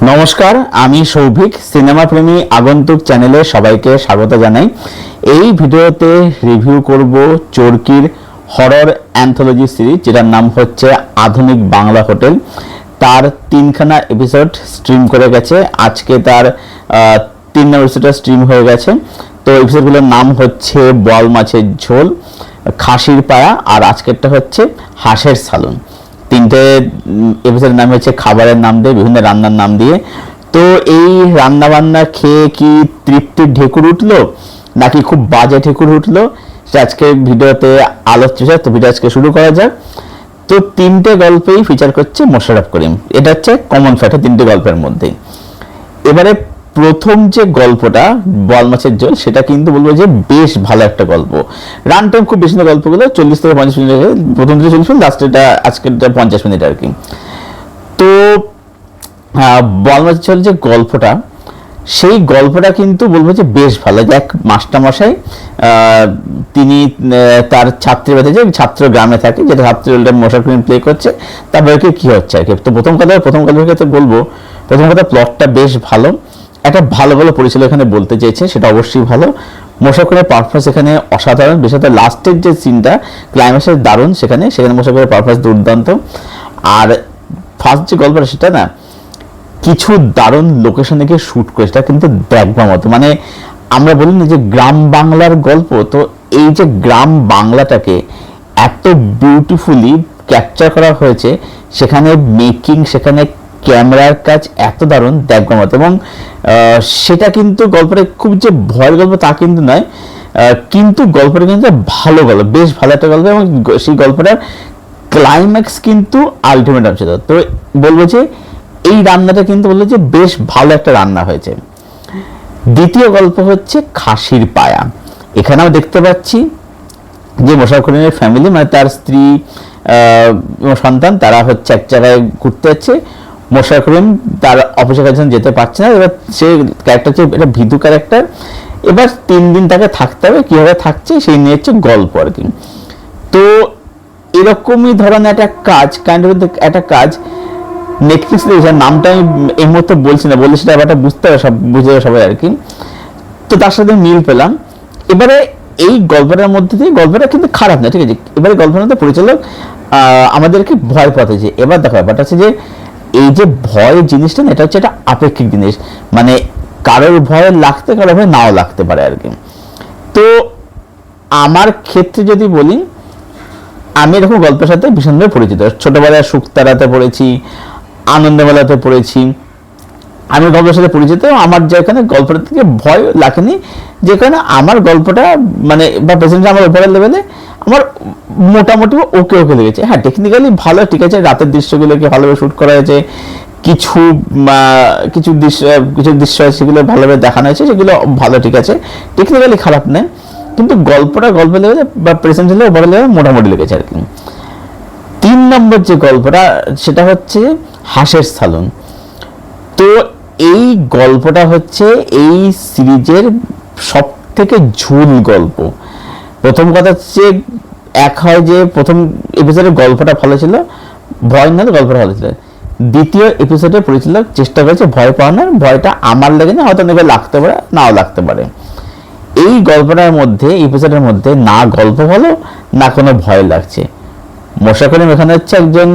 নমস্কার, আমি সৌভিক। সিনেমা প্রেমী আগন্তুক চ্যানেলে সবাইকে স্বাগত জানাই। এই ভিডিওতে রিভিউ করব চরকির হরর অ্যান্থোলজি সিরিজ, যেটার নাম হচ্ছে আধুনিক বাংলা হোটেল। তার 3খানা এপিসোড স্ট্রিম করে গেছে। আজকে তার 3 নম্বর এপিসোডটা স্ট্রিম হয়ে গেছে। তো এপিসোডগুলোর নাম হচ্ছে বোয়াল মাছের ঝোল, খাসির পায়া, আর আজকেরটা হচ্ছে হাঁসের সালন। 3টে এপিসোডের নাম হচ্ছে খাবারের নাম দিয়ে, বিভিন্ন রান্নার নাম দিয়ে। তো এই রান্না বান্না খেয়ে কি তৃপ্তির ঢেকুর উঠলো নাকি খুব বাজে ঢেকুর উঠলো, সেটা আজকে ভিডিওতে আলোচ্য বিষয়। তো ভিডিও আজকে শুরু করা যাক। তো 3টে গল্পেই ফিচার করছে মোশাররফ করিম। এটা হচ্ছে কমন ফ্যাক্টর 3টে গল্পের মধ্যে। এবারে প্রথম যে গল্পটা বোয়াল মাছের ঝোল, সেটা কিন্তু বলবো যে বেশ ভালো একটা গল্প। রান টাইম খুব বেশি না, গল্পগুলো 40 থেকে 50 মিনিট, প্রথম থেকে 40 মিনিট, লাস্টেরটা আজকেরটা 50 মিনিট আর কি। তো বোয়াল মাছের ঝোল যে গল্পটা, সেই গল্পটা কিন্তু বলবো যে বেশ ভালো। যে এক মাস্টারমশাই, তিনি তার ছাত্রীর বাড়িতে, যে ছাত্র গ্রামে থাকে, যেটা ছাত্রী মোশাররফ করিম প্লে করছে, তারপরে কি হচ্ছে আর কি। তো প্রথম গল্পের ক্ষেত্রে বলবো, প্রথম কথা প্লটটা বেশ ভালো। একটা ভালো ভালো পরিচালক এখানে বলতে চেয়েছে, সেটা অবশ্যই ভালো। মোশাররফ করিমের পারফরমেন্স এখানে অসাধারণ, বিশেষত লাস্টের যে সিনটা, ক্লাইম্যাক্সের দারুণ। সেখানে মোশাররফ করিমের পারফরমেন্স দুর্দান্ত। আর ফার্স্ট যে গল্পটা, সেটা না কিছু দারুণ লোকেশনে গিয়ে শ্যুট করে, সেটা কিন্তু দেখবার মতো। মানে আমরা বলি না যে গ্রাম বাংলার গল্প, তো এই যে গ্রাম বাংলাটাকে এত বিউটিফুলি ক্যাপচার করা হয়েছে, সেখানে মেকিং, সেখানে ক্যামেরার কাজ এত দারুণ, দেখবার মতো। এবং সেটা কিন্তু গল্পটা খুব যে ভয়ের গল্প তা কিন্তু নয়, কিন্তু গল্পটা কিন্তু ভালো গল্প, বেশ ভালো একটা গল্প। এবং সেই গল্পটার ক্লাইম্যাক্স কিন্তু আলটিমেট ছিল। তো বলবো যে এই রান্নাটা কিন্তু বলবো যে বেশ ভালো একটা রান্না হয়েছে। দ্বিতীয় গল্প হচ্ছে খাসির পায়া। এখানে আমরা দেখতে পাচ্ছি যে মোশাররফ করিমের ফ্যামিলি, মানে তার স্ত্রী, সন্তান, তারা হচ্ছে এক জায়গায় ঘুরতে যাচ্ছে। মোশাররফ করিম তার অফিসের কাছে যেতে পারছে না। এবার সে ক্যারেক্টার হচ্ছে এটা ভিদু ক্যারেক্টার। এবার 3 দিন তাকে থাকতে হবে, কিভাবে থাকছে সেই নিয়ে হচ্ছে গল্প আর কি। তো এরকমই ধরনের একটা কাজ, একটা কাজ নেটফ্লিক্স দেখেছে, নামটা আমি এই মুহূর্তে বলছি না, বললে সেটা ব্যাপারটা বুঝতে হবে, সব বুঝে সবাই আর কি। তো তার সাথে মিল পেলাম। এবারে এই গল্পটার মধ্যে দিয়ে, গল্পটা কিন্তু খারাপ না, ঠিক আছে। এবারে গল্পের মধ্যে পরিচালক আমাদেরকে ভয় পাঠিয়েছে। এবার দেখো ব্যাপারটা হচ্ছে যে এই যে ভয় জিনিসটা না, এটা হচ্ছে একটা আপেক্ষিক জিনিস। মানে কারোর ভয় লাগতে, কারোর ভয় নাও লাগতে পারে আর কি। তো আমার ক্ষেত্রে যদি বলি, আমি এরকম গল্পের সাথে ভীষণভাবে পরিচিত। ছোটবেলায় শুকতারাতে পড়েছি, আনন্দমেলাতে পড়েছি, আমি গল্পের সাথে পরিচিত। আমার যেখানে গল্পটা থেকে ভয় লাগেনি, যেখানে আমার গল্পটা মানে বা প্রেজেন্ট আমার ওভারঅল লেভেলে আমার মোটামুটি ওকে লেগেছে। হ্যাঁ, টেকনিক্যালি ভালো, ঠিক আছে। রাতের দৃশ্যগুলোকে ভালোভাবে শ্যুট করা হয়েছে, কিছু দৃশ্য সেগুলো ভালোভাবে দেখানো হয়েছে, সেগুলো ভালো, ঠিক আছে। টেকনিক্যালি খারাপ নেই, কিন্তু গল্পের লেভেলে বা প্রেজেন্ট লেভেলে ওভারঅল লেভেলে মোটামুটি লেগেছে আর কি। 3 নম্বর যে গল্পটা, সেটা হচ্ছে হাঁসের সালন। তো এই গল্পটা হচ্ছে এই সিরিজের সব থেকে ঝুল গল্প। প্রথম কথা হচ্ছে, এক হয় যে প্রথম এপিসোডের গল্পটা ভালো ছিল, ভয় না, গল্পটা ভালো ছিল। দ্বিতীয় এপিসোডে পরিচালক চেষ্টা করেছে ভয় পাওয়ানোর, ভয়টা আমার লেগে না, হয়তো নেবে লাগতে পারে, নাও লাগতে পারে। এই গল্পটার মধ্যে, এপিসোডের মধ্যে না গল্প ভালো, না কোনো ভয় লাগছে। মোশাররফ করিম এখানে হচ্ছে একজন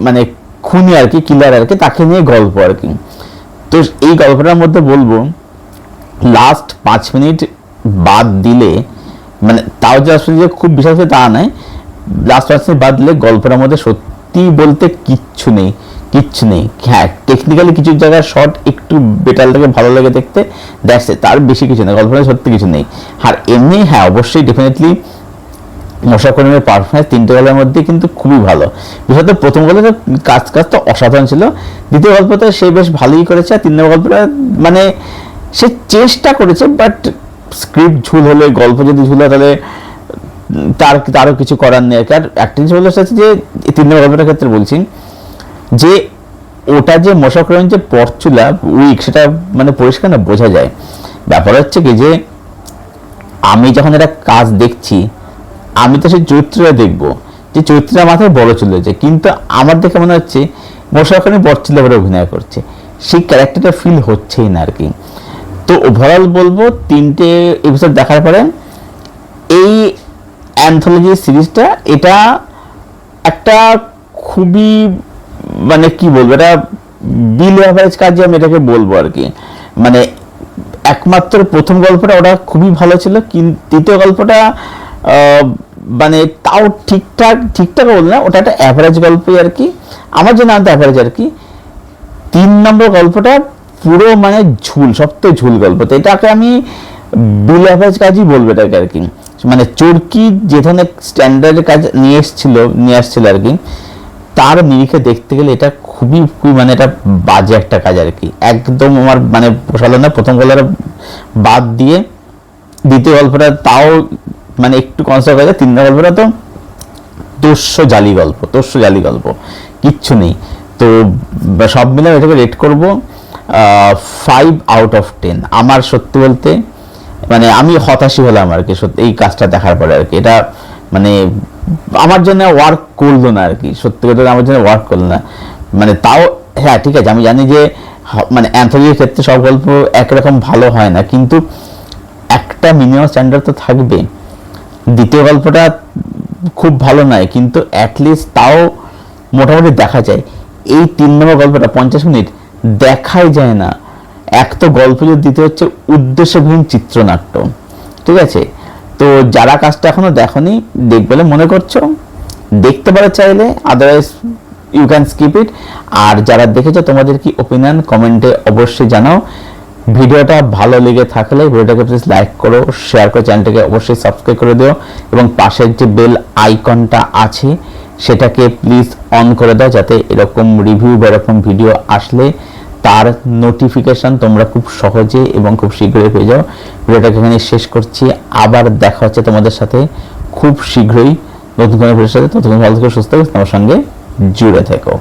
মানে খুনি আর কি, কিলার আর কি, তাকে নিয়ে গল্প আর কি। তো এই গল্পটার মধ্যে বলবো, লাস্ট 5 মিনিট বাদ দিলে, মানে তাও যে আসলে যে খুব বিশেষ তা নয়, লাস্ট 5 মিনিট বাদ দিলে গল্পটার মধ্যে সত্যি বলতে কিচ্ছু নেই। হ্যাঁ, টেকনিক্যালি কিছু জায়গায় শর্ট একটু বেটার লাগে, ভালো লাগে দেখতে, দেখছে, তার বেশি কিছু নেই, গল্পটা সত্যি কিছু নেই। আর এমনি হ্যাঁ, অবশ্যই ডেফিনেটলি মোশাররফ করিমের পারফরমেন্স 3টে গল্পের মধ্যে কিন্তু খুবই ভালো। বিশেষত প্রথম গল্পের কাজ তো অসাধারণ ছিল। দ্বিতীয় গল্পটা সে বেশ ভালোই করেছে। আর 3 নম্বর গল্পটা মানে সে চেষ্টা করেছে, বাট স্ক্রিপ্ট ঝুল হলে, গল্প যদি ঝুল হয়, তাহলে তারও কিছু করার নেই। আর একটা জিনিস বলতে চাচ্ছি যে 3 নম্বর গল্পটার ক্ষেত্রে বলছি যে ওটা যে মোশাররফ করিম যে পরচুলা উইক, সেটা মানে পরিষ্কার না বোঝা যায়। ব্যাপার হচ্ছে কি যে আমি যখন একটা কাজ দেখছি, আমি তো সেই চরিত্রটা দেখবো, যে চরিত্রটা মাথায় বড় চলে যাচ্ছে, কিন্তু আমার দেখে মনে হচ্ছে মোশাররফ খানের বড় ছেলে এবারে অভিনয় করছে, সেই ক্যারেক্টারটা ফিল হচ্ছেই না আর কি। তো ওভারঅল বলবো 3টে এপিসোড দেখার পরে এই অ্যান্থোলজি সিরিজটা এটা একটা খুবই মানে কি বলবো, এটা বিলো অ্যাভারেজ কাজে আমি এটাকে বলবো আর কি। মানে একমাত্র প্রথম গল্পটা ওটা খুবই ভালো ছিল, কিন্তু দ্বিতীয় গল্পটা মানে তাও ঠিকঠাক বল না, ওটা একটা অ্যাভারেজ গল্পই আর কি, আমার জন্য আনতে অ্যাভারেজ আর কি। 3 নম্বর গল্পটা পুরো মানে সবথেকে ঝুল গল্প, তো এটাকে আমি বিল অ্যাভারেজ কাজই বলবো এটাকে আর কি। মানে চরকি যে ধরনের স্ট্যান্ডার্ডের কাজ নিয়ে আসছিল আর কি, তার নিরিখে দেখতে গেলে এটা খুবই মানে এটা বাজে একটা কাজ আর কি, একদম আমার মানে পোষালো না। প্রথম গল্পটা বাদ দিয়ে দ্বিতীয় গল্পটা তাও মানে একটু কনসিডার করা যায়, 3 নম্বর গল্পটা তো তোষ্য জালি গল্প, কিচ্ছু নেই। তো সব মিলে এটাকে রেট করবো 5 আউট অফ 10। আমার সত্যি বলতে মানে আমি হতাশই হলাম আর কি সত্যি এই কাজটা দেখার পরে আর কি। এটা মানে আমার জন্য ওয়ার্ক করলো না আর কি, সত্যি কথা আমার জন্য ওয়ার্ক করলো না। মানে তাও হ্যাঁ ঠিক আছে, আমি জানি যে মানে অ্যান্থোলজির ক্ষেত্রে সব গল্প একরকম ভালো হয় না, কিন্তু একটা মিনিমাম স্ট্যান্ডার্ড তো থাকবে। দ্বিতীয় গল্পটা খুব ভালো নয়, কিন্তু অ্যাটলিস্ট তাও মোটামুটি দেখা যায়। এই 3 নম্বর গল্পটা 50 মিনিট দেখাই যায় না। এক তো গল্প যদি দিতে হচ্ছে উদ্দেশ্যহীন চিত্রনাট্য, ঠিক আছে। তো যারা কাজটা এখনো দেখনি, দেখবে বলে মনে করছো দেখতে পারো চাইলে, otherwise you can skip it. আর যারা দেখেছো তোমাদের কি ওপিনিয়ন কমেন্টে অবশ্যই জানাও। ভিডিওটা ভালো লেগে থাকলে ভিডিওটাকে প্লিজ লাইক করো, শেয়ার করো, চ্যানেলটাকে অবশ্যই সাবস্ক্রাইব করে দিও, এবং পাশের যে বেল আইকনটা আছে সেটাকে প্লিজ অন করে দাও, যাতে এরকম রিভিউ বা এরকম ভিডিও আসলে তার নোটিফিকেশন তোমরা খুব সহজে এবং খুব শীঘ্রই পেয়ে যাও। ভিডিওটাকে এখানে শেষ করছি, আবার দেখা হচ্ছে তোমাদের সাথে খুব শীঘ্রই নতুন কোনো ভিডিওর সাথে। ততক্ষণ ভালো থেকো, সুস্থ থেকো, তোমার সঙ্গে জুড়ে থেকো।